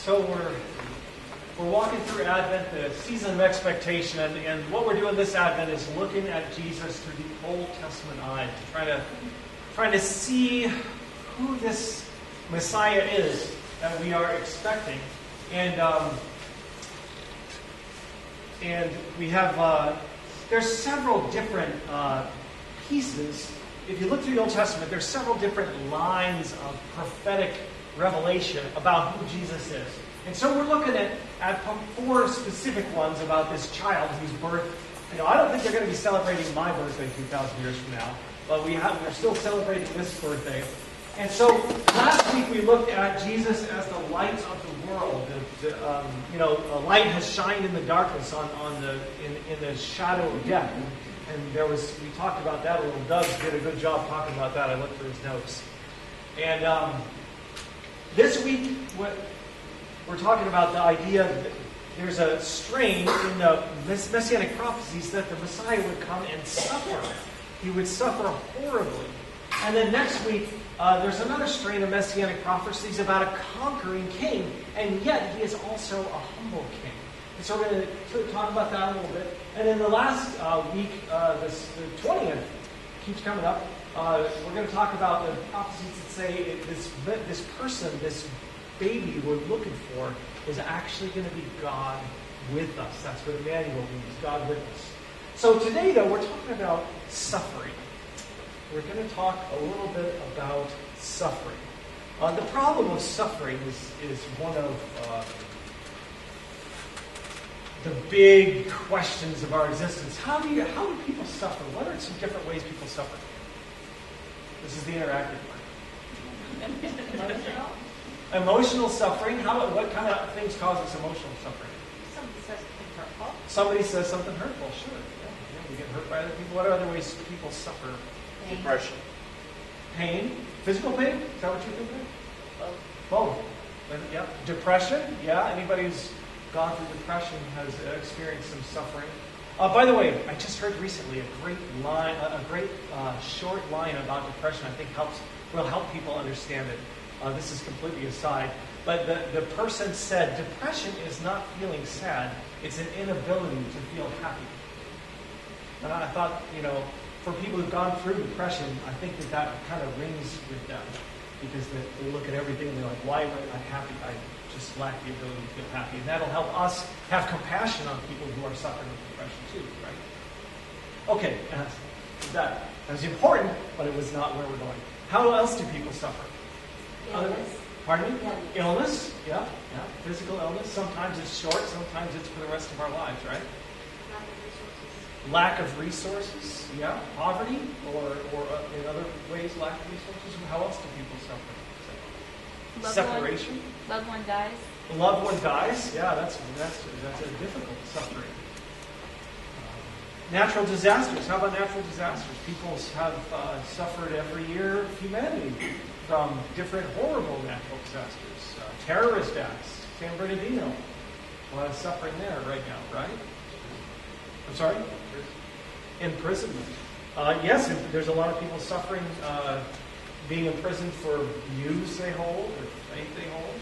So we're walking through Advent, the season of expectation, and what we're doing this Advent is looking at Jesus through the Old Testament eyes, trying to see who this Messiah is that we are expecting, and we have there's several different pieces. If you look through the Old Testament, there's several different lines of prophetic revelation about who Jesus is. And so we're looking at four specific ones about this child whose birth, I don't think they're going to be celebrating my birthday 2,000 years from now, but we're still celebrating this birthday. And so last week we looked at Jesus as the light of the world. A light has shined in the darkness in the shadow of death. And we talked about that a little. Doug did a good job talking about that. I looked through his notes. And this week, we're talking about the idea that there's a strain in the messianic prophecies that the Messiah would come and suffer. He would suffer horribly. And then next week, there's another strain of messianic prophecies about a conquering king, and yet he is also a humble king. And so we're going to talk about that a little bit. And then the last week, the 20th, keeps coming up, we're going to talk about the prophecies that say this person, this baby we're looking for, is actually going to be God with us. That's what Emmanuel means, God with us. So today, though, we're talking about suffering. We're going to talk a little bit about suffering. The problem of suffering is one of the big questions of our existence. How do people suffer? What are some different ways people suffer? This is the interactive part. Emotional suffering. What kind of things cause us emotional suffering? Somebody says something hurtful. Somebody says something hurtful. Sure. Yeah, we get hurt by other people. What are other ways people suffer? Pain. Depression. Pain. Physical pain? Is that what you think of? Both. Yeah. Depression. Yeah. Anybody who's gone through depression has experienced some suffering. By the way, I just heard recently a great short line about depression. I think will help people understand it. This is completely aside, but the person said depression is not feeling sad; it's an inability to feel happy. And I thought, for people who've gone through depression, I think that kind of rings with them because they look at everything and they're like, "Why am I not happy? I just lack the ability to feel happy." And that'll help us have compassion on people who are suffering with depression too, right? Okay, that was important, but it was not where we're going. How else do people suffer? Illness. Pardon me? Illness. Yeah. Physical illness. Sometimes it's short, sometimes it's for the rest of our lives, right? Lack of resources. Yeah. Poverty, or in other ways, lack of resources. How else do people suffer? Separation. Loved one dies. A loved one dies. Yeah, that's a difficult suffering. Natural disasters. How about natural disasters? People have suffered every year of humanity from different horrible natural disasters. Terrorist acts. San Bernardino. A lot of suffering there right now, right? I'm sorry? Imprisonment. Yes, there's a lot of people suffering being imprisoned for views they hold or faith they hold.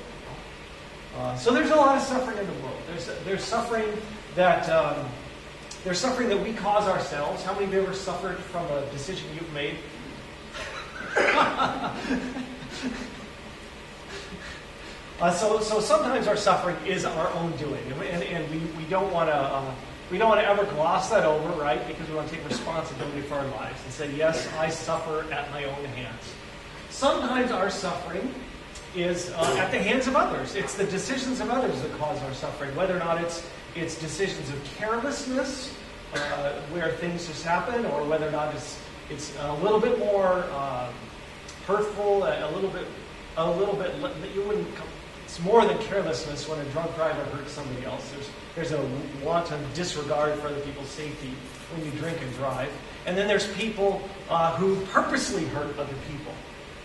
So there's a lot of suffering in the world. There's suffering that we cause ourselves. How many of you ever suffered from a decision you've made? So sometimes our suffering is our own doing, and we don't want to ever gloss that over, right? Because we want to take responsibility for our lives and say, yes, I suffer at my own hands. Sometimes our suffering is at the hands of others. It's the decisions of others that cause our suffering, whether or not it's decisions of carelessness, where things just happen, or whether or not it's a little bit more hurtful, a little bit. You wouldn't. It's more than carelessness when a drunk driver hurts somebody else. There's a wanton disregard for other people's safety when you drink and drive, and then there's people who purposely hurt other people.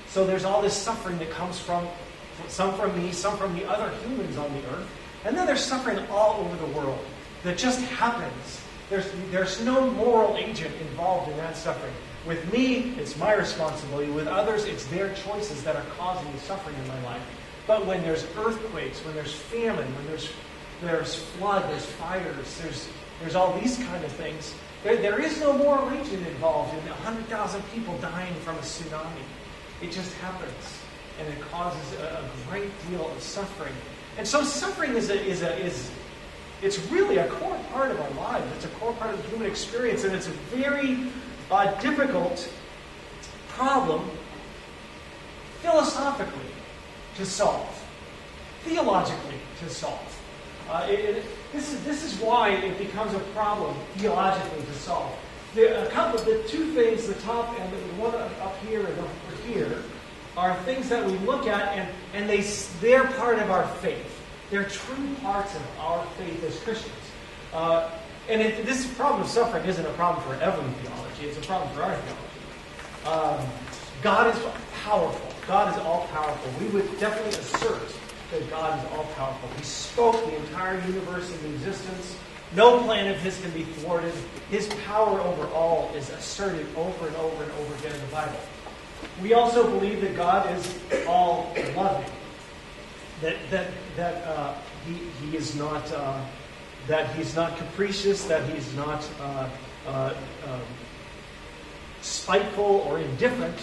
So there's all this suffering that comes from some from me, some from the other humans on the earth, and then there's suffering all over the world that just happens. There's no moral agent involved in that suffering. With me, it's my responsibility. With others, it's their choices that are causing the suffering in my life. But when there's earthquakes, when there's famine, when there's flood, there's fires, there's all these kind of things, there is no moral agent involved in 100,000 people dying from a tsunami. It just happens, and it causes a great deal of suffering. And so suffering it's really a core part of our lives. It's a core part of the human experience, and it's a very difficult problem philosophically to solve, theologically to solve. This is why it becomes a problem theologically to solve. The two things, the top and the one up here and over here, are things that we look at, and they're part of our faith. They're true parts of our faith as Christians. This problem of suffering isn't a problem for every theology. It's a problem for our theology. God is powerful. God is all-powerful. We would definitely assert that God is all-powerful. He spoke the entire universe into existence. No plan of His can be thwarted. His power over all is asserted over and over and over again in the Bible. We also believe that God is all-loving. That He is not that He's not capricious. That He's not spiteful or indifferent.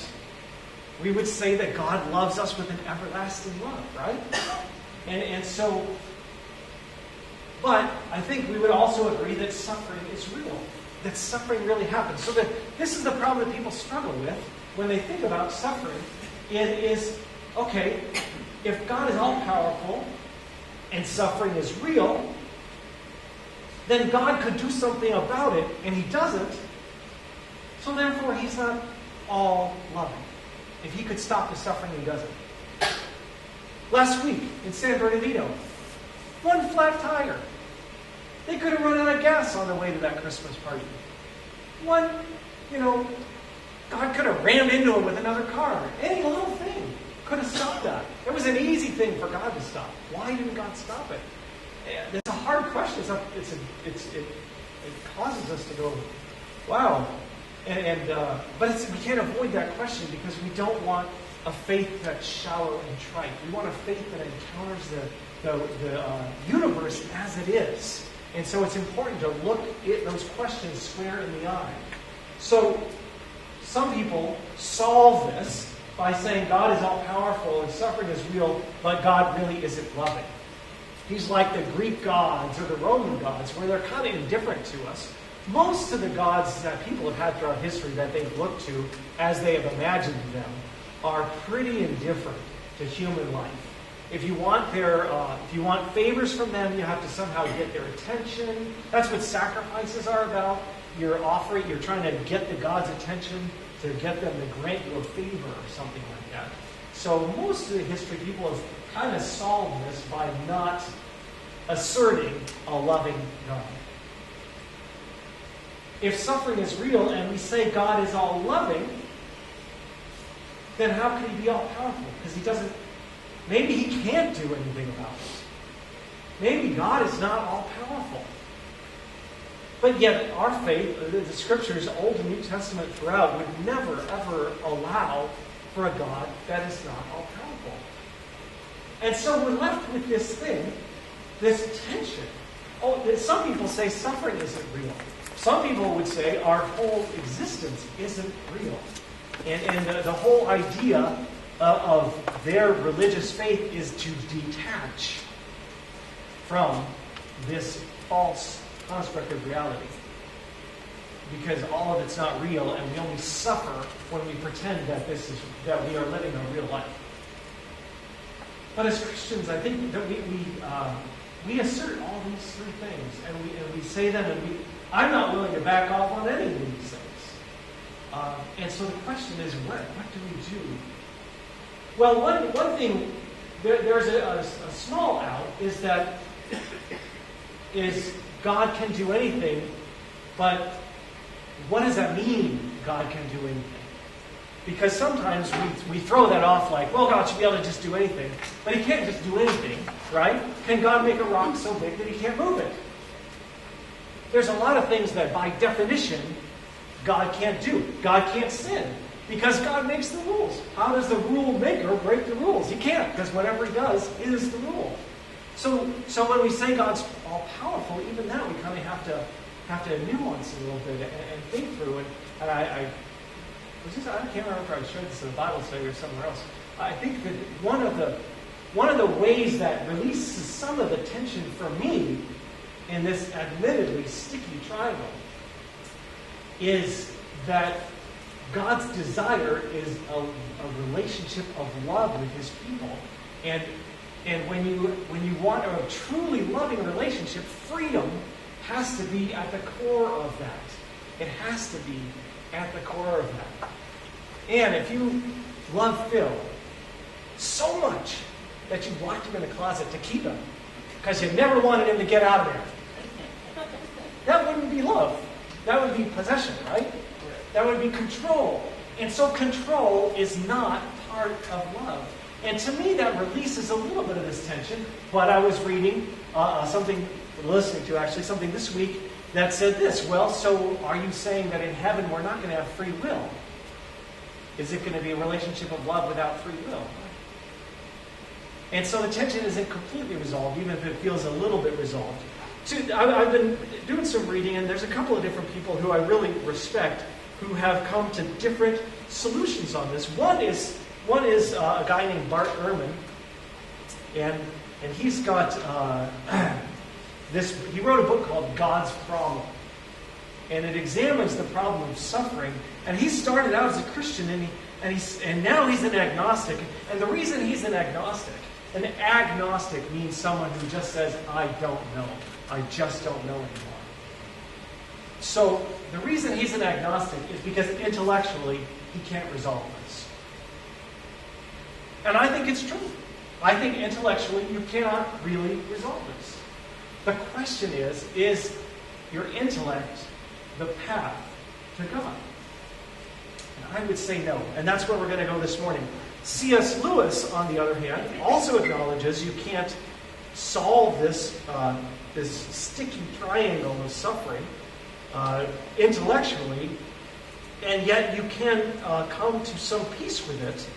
We would say that God loves us with an everlasting love, right? And so, but I think we would also agree that suffering is real. That suffering really happens. So this is the problem that people struggle with when they think about suffering. It is, okay, if God is all-powerful and suffering is real, then God could do something about it, and He doesn't. So therefore, He's not all-loving. If He could stop the suffering, He doesn't. Last week in San Bernardino, one flat tire. They could have run out of gas on the way to that Christmas party. God could have rammed into it with another car. Any little thing could have stopped that. It was an easy thing for God to stop. Why didn't God stop it? It's a hard question. It causes us to go, wow. But we can't avoid that question because we don't want a faith that's shallow and trite. We want a faith that encounters the universe as it is. And so it's important to look at those questions square in the eye. So some people solve this by saying God is all-powerful and suffering is real, but God really isn't loving. He's like the Greek gods or the Roman gods, where they're kind of indifferent to us. Most of the gods that people have had throughout history that they've looked to as they have imagined them are pretty indifferent to human life. If you want favors from them, you have to somehow get their attention. That's what sacrifices are about. You're trying to get the God's attention to get them to grant you a favor or something like that. So most of the history, people have kind of solved this by not asserting a loving God. If suffering is real and we say God is all loving, then how can He be all powerful? Because maybe He can't do anything about it. Maybe God is not all powerful. But yet our faith, the Scriptures, Old and New Testament throughout, would never ever allow for a God that is not all powerful. And so we're left with this thing, this tension. Some people say suffering isn't real. Some people would say our whole existence isn't real. And the whole idea of their religious faith is to detach from this false construct of reality. Because all of it's not real, and we only suffer when we pretend that we are living a real life. But as Christians, I think that we assert all these three things, and we say them, and I'm not willing to back off on any of these things. And so the question is, what do we do? Well, one thing, there's a small out, is that God can do anything, but what does that mean, God can do anything? Because sometimes we throw that off like, well, God should be able to just do anything. But He can't just do anything, right? Can God make a rock so big that He can't move it? There's a lot of things that, by definition, God can't do. God can't sin. Because God makes the rules. How does the rule maker break the rules? He can't, because whatever he does is the rule. So when we say God's all-powerful, even that we kind of have to nuance a little bit and think through. And I can't remember if I shared this in the Bible study or somewhere else. I think that one of the ways that releases some of the tension for me in this admittedly sticky triangle is that God's desire is a relationship of love with his people. And when you want a truly loving relationship, freedom has to be at the core of that. It has to be at the core of that. And if you love Phil so much that you locked him in the closet to keep him because you never wanted him to get out of there, that wouldn't be love. That would be possession, right? That would be control. And so control is not part of love. And to me, that releases a little bit of this tension. But I was reading listening to something this week that said this. Well, so are you saying that in heaven we're not going to have free will? Is it going to be a relationship of love without free will? And so the tension isn't completely resolved, even if it feels a little bit resolved. I've been doing some reading, and there's a couple of different people who I really respect who have come to different solutions on this. One is a guy named Bart Ehrman, and he's got this. He wrote a book called God's Problem, and it examines the problem of suffering. And he started out as a Christian, and now he's an agnostic. And the reason he's an agnostic means someone who just says, "I don't know. I just don't know anymore." So the reason he's an agnostic is because intellectually he can't resolve this. And I think it's true. I think intellectually you cannot really resolve this. The question is your intellect the path to God? And I would say no. And that's where we're going to go this morning. C.S. Lewis, on the other hand, also acknowledges you can't solve this sticky triangle of suffering intellectually, and yet you can come to some peace with it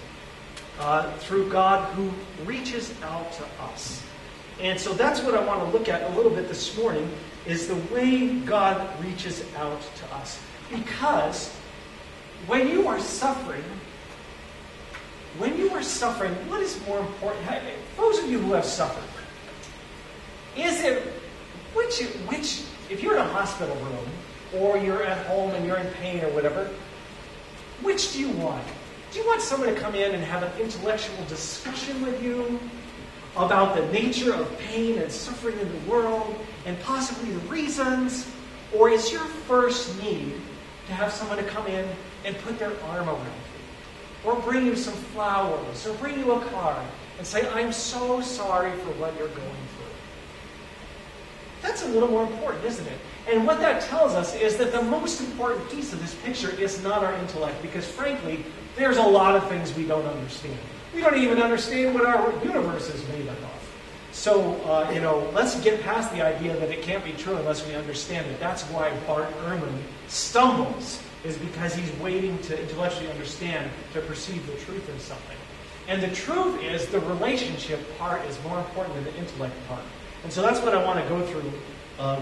through God who reaches out to us. And so that's what I want to look at a little bit this morning, is the way God reaches out to us. Because when you are suffering, what is more important? Those of you who have suffered, is it which if you're in a hospital room or you're at home and you're in pain or whatever, which do you want? Do you want someone to come in and have an intellectual discussion with you about the nature of pain and suffering in the world and possibly the reasons? Or is your first need to have someone to come in and put their arm around you? Or bring you some flowers, or bring you a card and say, "I'm so sorry for what you're going through"? That's a little more important, isn't it? And what that tells us is that the most important piece of this picture is not our intellect, because frankly, there's a lot of things we don't understand. We don't even understand what our universe is made up of. So, let's get past the idea that it can't be true unless we understand it. That's why Bart Ehrman stumbles, is because he's waiting to intellectually understand, to perceive the truth in something. And the truth is the relationship part is more important than the intellect part. And so that's what I want to go through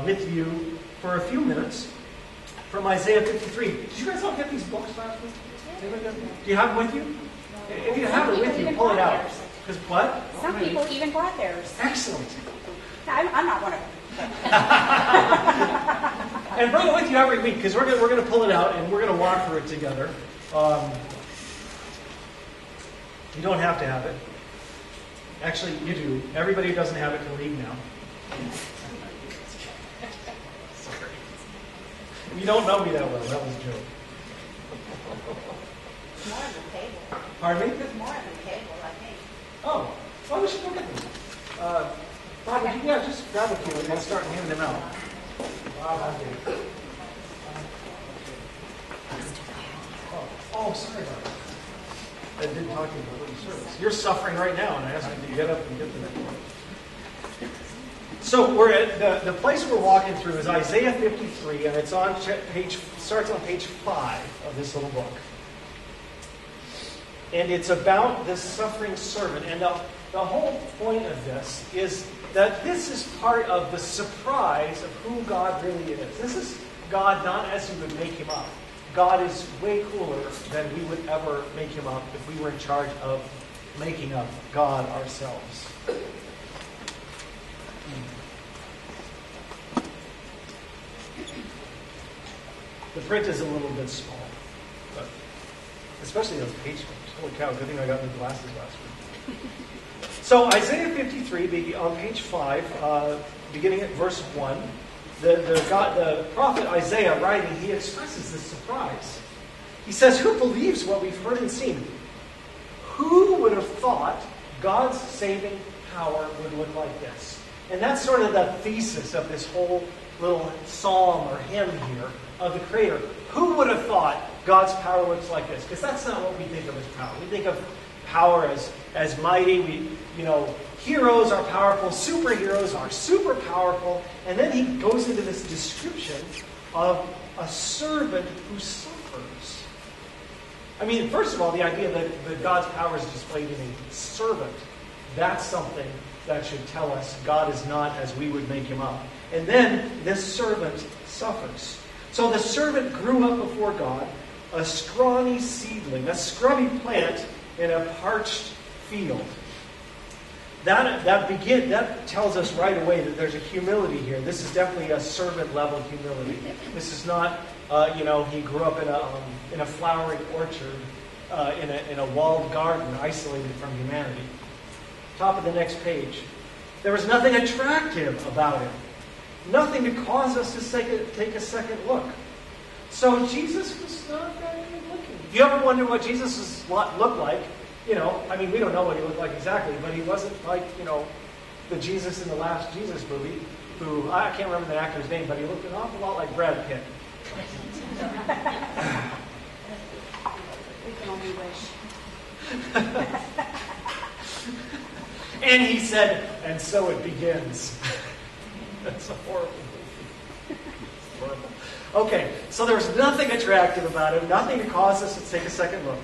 with you for a few minutes from Isaiah 53. Did you guys all get these books last week? Do you have them with you? If you have it with you, pull it out. Because what? Some people even brought theirs. Excellent. I'm not one of them. And bring it with you every week, because we're going to pull it out and we're going to walk through it together. You don't have to have it. Actually, you do. Everybody who doesn't have it can leave now. Sorry. You don't know me that well. That was a joke. More on the table. Pardon me? There's more on the table, I think. Oh, well, we should look at them. Bob, would you just grab a few and then start handing them out. Oh, sorry about that. I didn't talk to you about the service. You're suffering right now, and I asked you to get up and get them. So we're at the place we're walking through is Isaiah 53, and it's on starts on page 5 of this little book. And it's about this suffering servant. And the whole point of this is that this is part of the surprise of who God really is. This is God not as you would make him up. God is way cooler than we would ever make him up if we were in charge of making up God ourselves. The print is a little bit small, but especially those page numbers. Holy cow, good thing I got new glasses last week. So Isaiah 53, on page 5, beginning at verse 1, the prophet Isaiah writing, he expresses this surprise. He says, who believes what we've heard and seen? Who would have thought God's saving power would look like this? And that's sort of the thesis of this whole little psalm or hymn here of the Creator. Who would have thought God's power looks like this? Because that's not what we think of as power. We think of power as mighty. Heroes are powerful. Superheroes are super powerful. And then he goes into this description of a servant who suffers. I mean, first of all, the idea that God's power is displayed in a servant, that's something that should tell us God is not as we would make him up. And then this servant suffers. So the servant grew up before God, a scrawny seedling, a scrubby plant in a parched field. That tells us right away that there's a humility here. This is definitely a servant-level humility. This is not, he grew up in a flowering orchard, in a walled garden, isolated from humanity. Top of the next page. There was nothing attractive about him. Nothing to cause us to take a second look. So Jesus was not that good looking. If you ever wonder what Jesus looked like, we don't know what he looked like exactly, but he wasn't like, the Jesus in the last Jesus movie, who, I can't remember the actor's name, but he looked an awful lot like Brad Pitt. We can only wish. And he said, and so it begins. That's a horrible movie. Horrible. Okay, so there was nothing attractive about him, nothing to cause us to take a second look.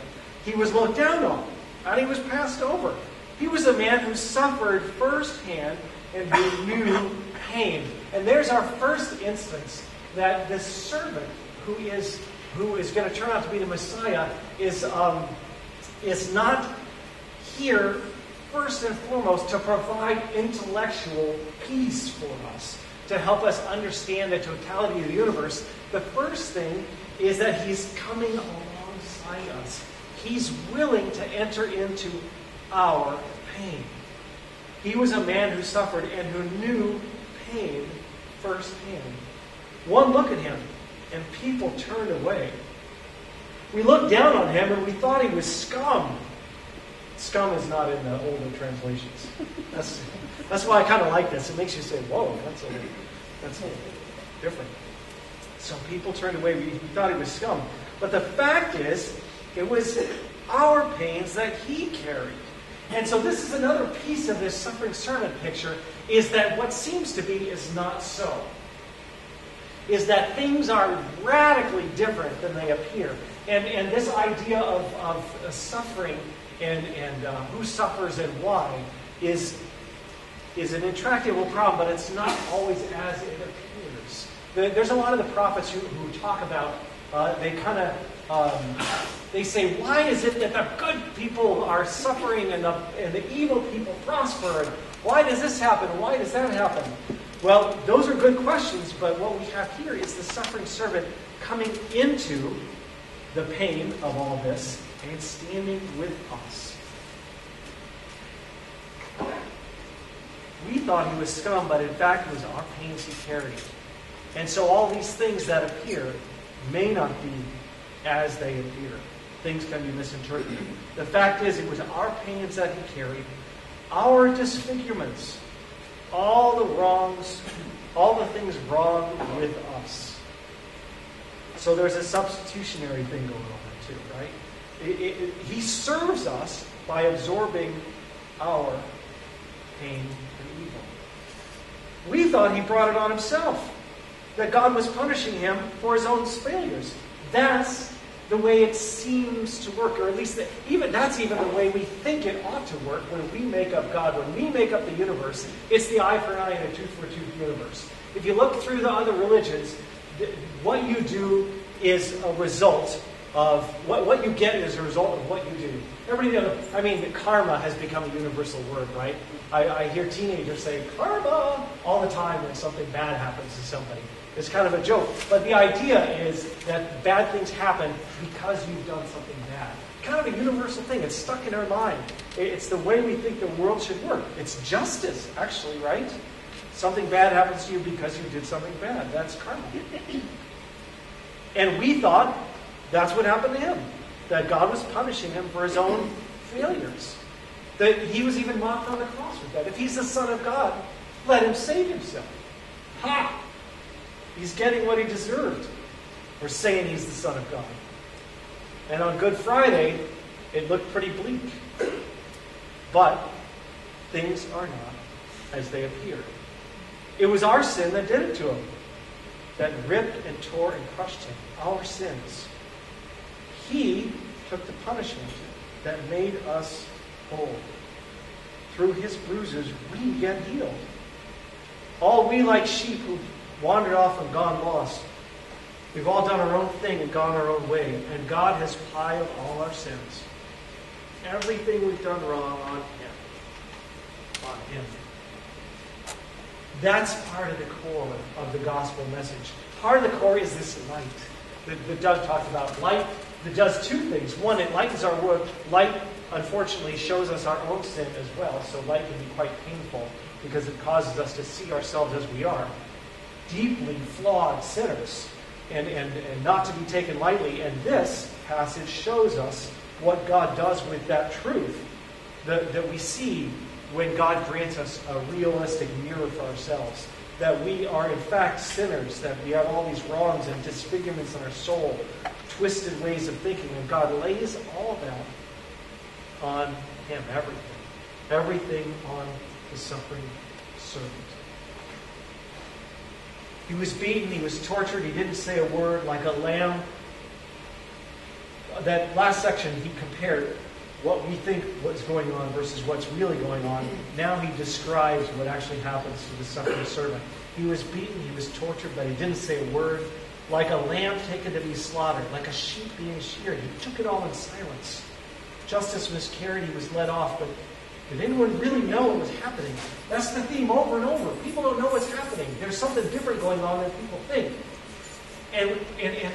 He was looked down on, and he was passed over. He was a man who suffered firsthand and who knew pain. And there's our first instance that this servant who is going to turn out to be the Messiah is not here first and foremost to provide intellectual peace for us, to help us understand the totality of the universe. The first thing is that he's coming alongside us. He's willing to enter into our pain. He was a man who suffered and who knew pain firsthand. One look at him, and people turned away. We looked down on him, and we thought he was scum. Scum is not in the older translations. That's why I kind of like this. It makes you say, whoa, that's a little different. So people turned away. We thought he was scum. But the fact is, it was our pains that he carried. And so this is another piece of this suffering servant picture, is that what seems to be is not so. Is that things are radically different than they appear. And this idea of suffering and who suffers and why is an intractable problem, but it's not always as it appears. There's a lot of the prophets who talk about, they say, why is it that the good people are suffering and the evil people prosper? And why does this happen? Why does that happen? Well, those are good questions, but what we have here is the suffering servant coming into the pain of all this and standing with us. We thought he was scum, but in fact it was our pains he carried. And so all these things that appear may not be as they appear. Things can be misinterpreted. The fact is, it was our pains that he carried, our disfigurements, all the wrongs, all the things wrong with us. So there's a substitutionary thing going on too, right? He serves us by absorbing our pain and evil. We thought he brought it on himself, that God was punishing him for his own failures. That's the way it seems to work, or at least that's even the way we think it ought to work when we make up God. When we make up the universe, it's the eye for an eye and a tooth for a tooth universe. If you look through the other religions, what you do is a result of what you get is a result of what you do. Everybody knows, karma has become a universal word, right? I hear teenagers say karma all the time when something bad happens to somebody. It's kind of a joke. But the idea is that bad things happen because you've done something bad. Kind of a universal thing. It's stuck in our mind. It's the way we think the world should work. It's justice, actually, right? Something bad happens to you because you did something bad. That's karma. And we thought that's what happened to him. That God was punishing him for his own failures. That he was even mocked on the cross with that. If he's the Son of God, let him save himself. Ha! He's getting what he deserved for saying he's the Son of God. And on Good Friday, it looked pretty bleak. But things are not as they appear. It was our sin that did it to him. That ripped and tore and crushed him. Our sins. He took the punishment that made us whole. Through his bruises, we get healed. All we like sheep who wandered off and gone lost. We've all done our own thing and gone our own way. And God has piled all our sins. Everything we've done wrong on him. On him. That's part of the core of the gospel message. Part of the core is this light that Doug talked about. Light that does two things. One, it lightens our world. Light, unfortunately, shows us our own sin as well. So light can be quite painful because it causes us to see ourselves as we are. Deeply flawed sinners and not to be taken lightly. And this passage shows us what God does with that truth that we see when God grants us a realistic mirror for ourselves. That we are in fact sinners, that we have all these wrongs and disfigurements in our soul, twisted ways of thinking, and God lays all that on him, everything. Everything on the suffering servant. He was beaten, he was tortured, he didn't say a word, like a lamb. That last section, he compared what we think what's going on versus what's really going on. Now he describes what actually happens to the suffering servant. He was beaten, he was tortured, but he didn't say a word. Like a lamb taken to be slaughtered, like a sheep being sheared. He took it all in silence. Justice miscarried, he was led off, but did anyone really know what was happening? That's the theme over and over. People don't know what's happening. There's something different going on than people think. And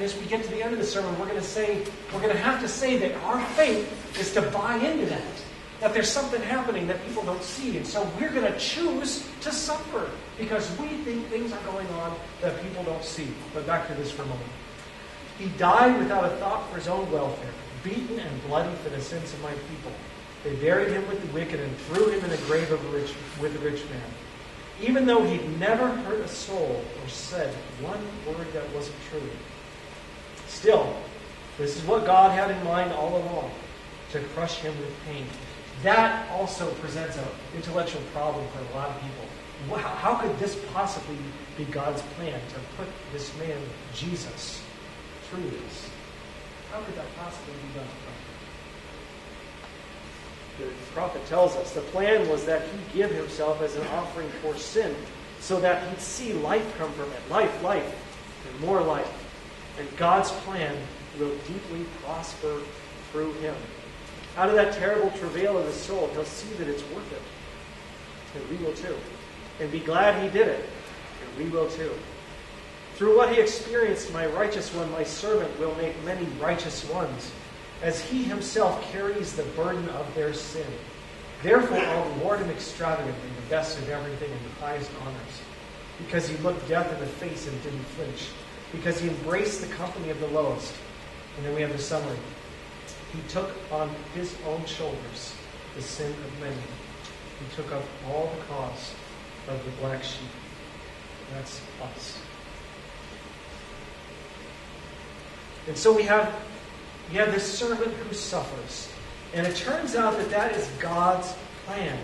as we get to the end of the sermon, we're going to have to say that our faith is to buy into that. That there's something happening that people don't see. And so we're going to choose to suffer because we think things are going on that people don't see. But back to this for a moment. He died without a thought for his own welfare, beaten and bloody for the sins of my people. They buried him with the wicked and threw him in the grave with a rich man. Even though he'd never hurt a soul or said one word that wasn't true. Still, this is what God had in mind all along, to crush him with pain. That also presents an intellectual problem for a lot of people. How could this possibly be God's plan, to put this man, Jesus, through this? How could that possibly be God's plan? The prophet tells us the plan was that he give himself as an offering for sin so that he'd see life come from it. Life, and more life. And God's plan will deeply prosper through him. Out of that terrible travail of his soul, he'll see that it's worth it. And we will too. And be glad he did it. And we will too. Through what he experienced, my righteous one, my servant, will make many righteous ones, as he himself carries the burden of their sin. Therefore, I'll reward him extravagantly, the best of everything and the highest honors. Because he looked death in the face and didn't flinch. Because he embraced the company of the lowest. And then we have the summary. He took on his own shoulders the sin of many. He took up all the cause of the black sheep. That's us. And so we have this servant who suffers. And it turns out that is God's plan,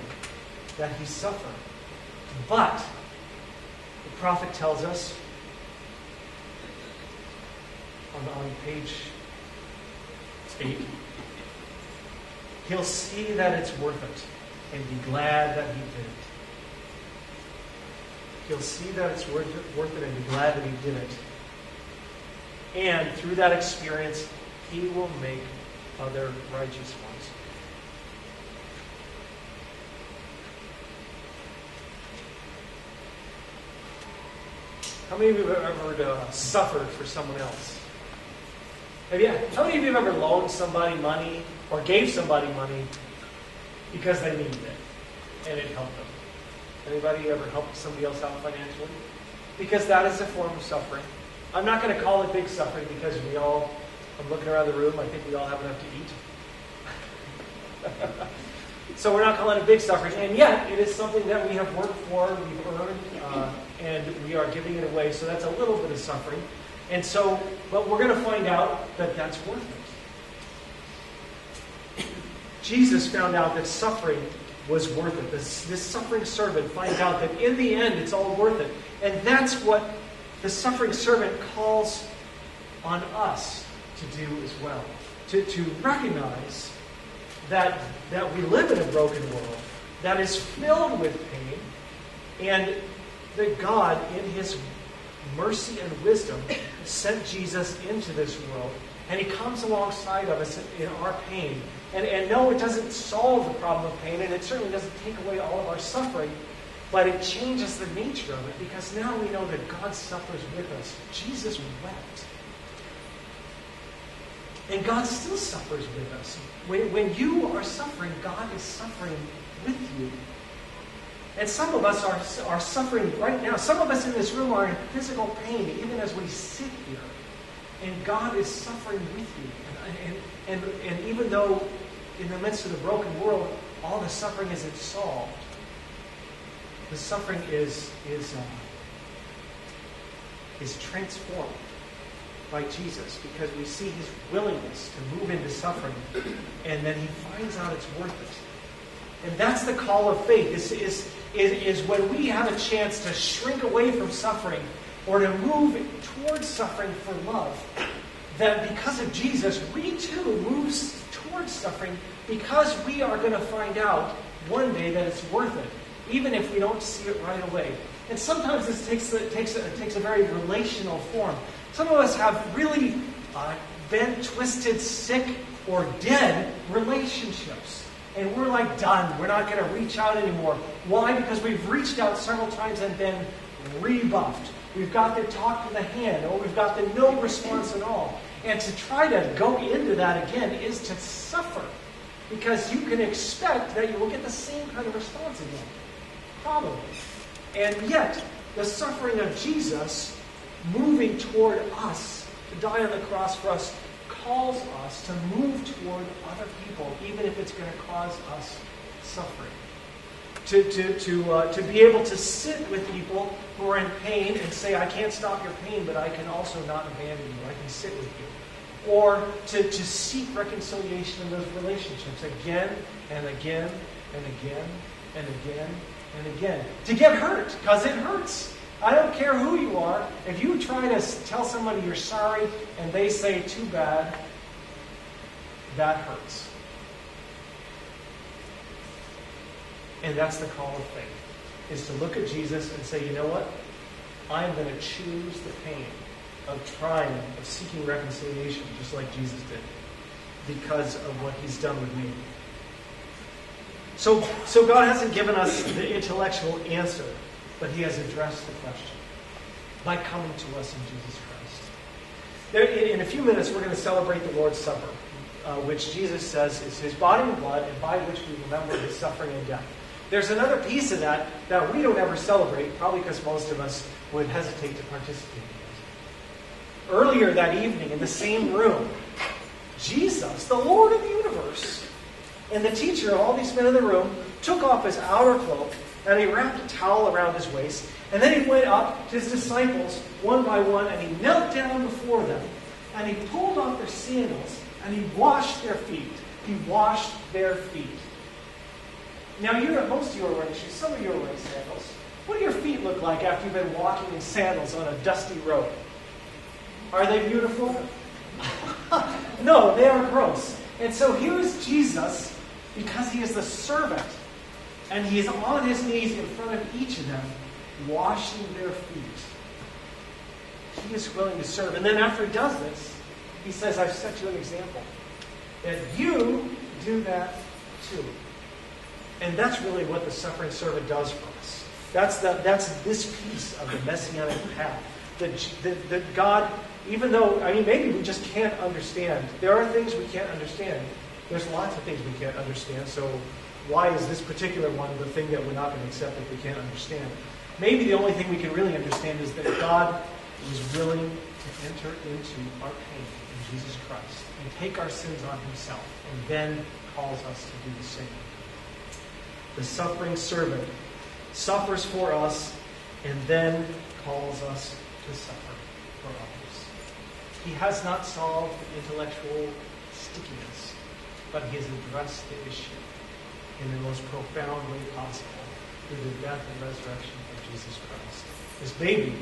that he suffer. But the prophet tells us on page 8. He'll see that it's worth it and be glad that he did it. He'll see that it's worth it and be glad that he did it. And through that experience, he will make other righteous ones. How many of you have ever suffered for someone else? How many of you have ever loaned somebody money or gave somebody money because they needed it and it helped them? Anybody ever helped somebody else out financially? Because that is a form of suffering. I'm not going to call it big suffering because I'm looking around the room, I think we all have enough to eat. So we're not calling it big suffering. And yet, it is something that we have worked for, we've earned, and we are giving it away. So that's a little bit of suffering. And so, but we're going to find out that that's worth it. Jesus found out that suffering was worth it. This suffering servant finds out that in the end, it's all worth it. And that's what the suffering servant calls on us to do as well. To recognize that we live in a broken world that is filled with pain, and that God, in His mercy and wisdom, sent Jesus into this world, and He comes alongside of us in our pain. And no, it doesn't solve the problem of pain, and it certainly doesn't take away all of our suffering, but it changes the nature of it, because now we know that God suffers with us. Jesus wept. And God still suffers with us. When you are suffering, God is suffering with you. And some of us are suffering right now. Some of us in this room are in physical pain, even as we sit here. And God is suffering with you. And even though in the midst of the broken world, all the suffering isn't solved, the suffering is transformed by Jesus, because we see His willingness to move into suffering, and then He finds out it's worth it. And that's the call of faith, is when we have a chance to shrink away from suffering or to move towards suffering for love, that because of Jesus, we too move towards suffering, because we are going to find out one day that it's worth it, even if we don't see it right away. And sometimes this takes a very relational form. Some of us have really bent, twisted, sick, or dead relationships. And we're like done. We're not going to reach out anymore. Why? Because we've reached out several times and been rebuffed. We've got the talk to the hand, or we've got the no response at all. And to try to go into that again is to suffer, because you can expect that you will get the same kind of response again. Probably. And yet, the suffering of Jesus, moving toward us, to die on the cross for us, calls us to move toward other people, even if it's going to cause us suffering. To be able to sit with people who are in pain and say, I can't stop your pain, but I can also not abandon you. I can sit with you. Or to seek reconciliation in those relationships again and again and again and again and again. To get hurt, because it hurts. I don't care who you are. If you try to tell somebody you're sorry and they say, too bad, that hurts. And that's the call of faith, is to look at Jesus and say, you know what? I'm going to choose the pain of trying, of seeking reconciliation, just like Jesus did, because of what He's done with me. So God hasn't given us the intellectual answer, but He has addressed the question by coming to us in Jesus Christ. In a few minutes, we're going to celebrate the Lord's Supper, which Jesus says is His body and blood, and by which we remember His suffering and death. There's another piece of that we don't ever celebrate, probably because most of us would hesitate to participate in it. Earlier that evening, in the same room, Jesus, the Lord of the universe, and the teacher of all these men in the room, took off his outer cloak, and He wrapped a towel around His waist, and then He went up to His disciples one by one, and He knelt down before them, and He pulled off their sandals, and He washed their feet. He washed their feet. Now, most of you are wearing shoes. Some of you are wearing sandals. What do your feet look like after you've been walking in sandals on a dusty road? Are they beautiful? No, they are gross. And so here is Jesus, because he is the servant, and he is on his knees in front of each of them, washing their feet. He is willing to serve. And then after he does this, he says, I've set you an example. That you do that too. And that's really what the suffering servant does for us. That's this piece of the messianic path. That God, even though, maybe we just can't understand. There are things we can't understand. There's lots of things we can't understand. So why is this particular one the thing that we're not going to accept if we can't understand? Maybe the only thing we can really understand is that God was willing to enter into our pain in Jesus Christ and take our sins on himself, and then calls us to do the same. The suffering servant suffers for us and then calls us to suffer for others. He has not solved intellectual stickiness, but he has addressed the issue in the most profound way possible through the death and resurrection of Jesus Christ, this baby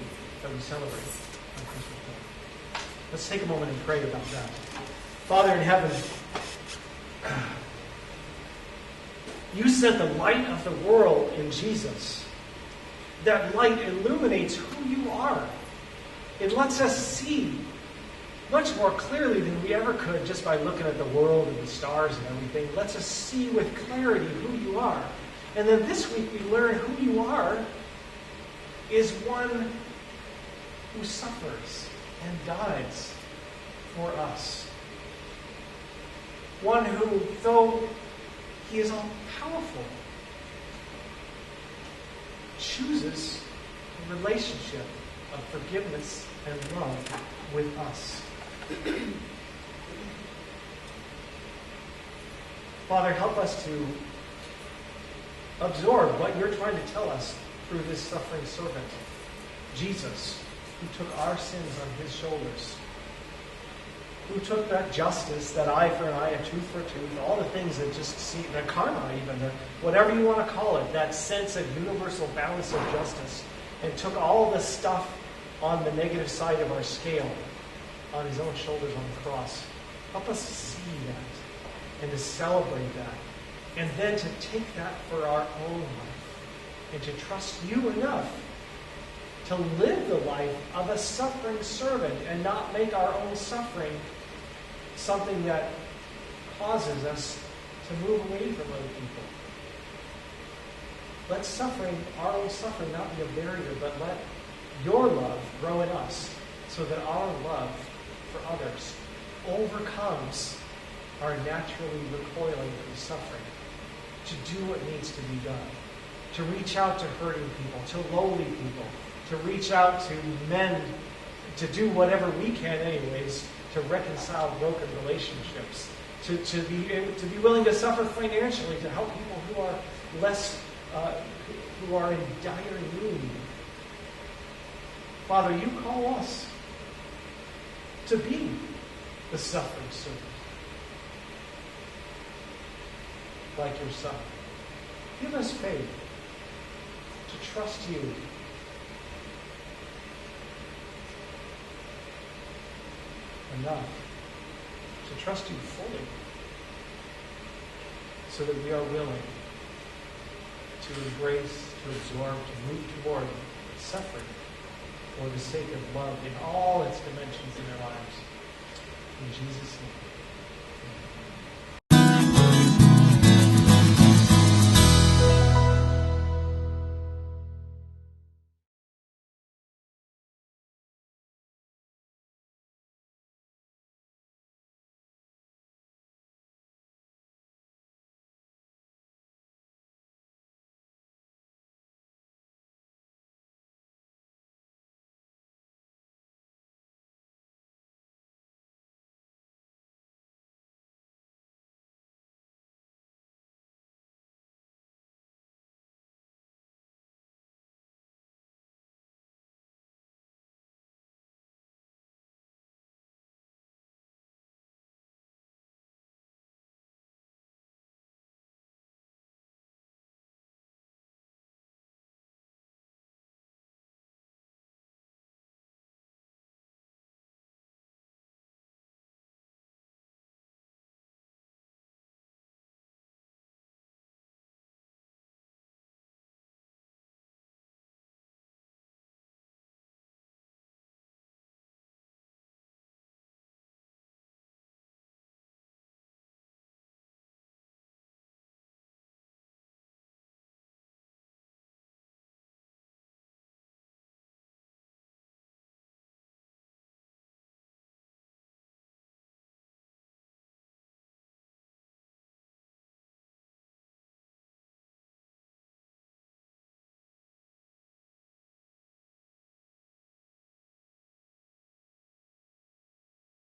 that we celebrate on Christmas Day. Let's take a moment and pray about that. Father in heaven, you sent the light of the world in Jesus. That light illuminates who you are. It lets us see much more clearly than we ever could just by looking at the world and the stars and everything. It lets us see with clarity who you are. And then this week we learn who you are is one who suffers and dies for us. One who, though he is all-powerful, chooses a relationship of forgiveness and love with us. Father, help us to absorb what you're trying to tell us through this suffering servant, Jesus, who took our sins on his shoulders, who took that justice, that eye for an eye, a tooth for a tooth, all the things that just seem, the karma even, whatever you want to call it, that sense of universal balance of justice, and took all the stuff on the negative side of our scale on his own shoulders on the cross. Help us to see that and to celebrate that, and then to take that for our own life and to trust you enough to live the life of a suffering servant and not make our own suffering something that causes us to move away from other people. Let suffering, our own suffering, not be a barrier, but let your love grow in us so that our love for others overcomes our naturally recoiling from suffering, to do what needs to be done, to reach out to hurting people, to lowly people, to reach out to men, to do whatever we can anyways, to reconcile broken relationships, to be willing to suffer financially, to help people who are less, who are in dire need. Father, you call us to be the suffering servant, like your Son. Give us faith to trust you enough to trust you fully, so that we are willing to embrace, to absorb, to move toward suffering for the sake of love in all its dimensions in our lives. In Jesus' name.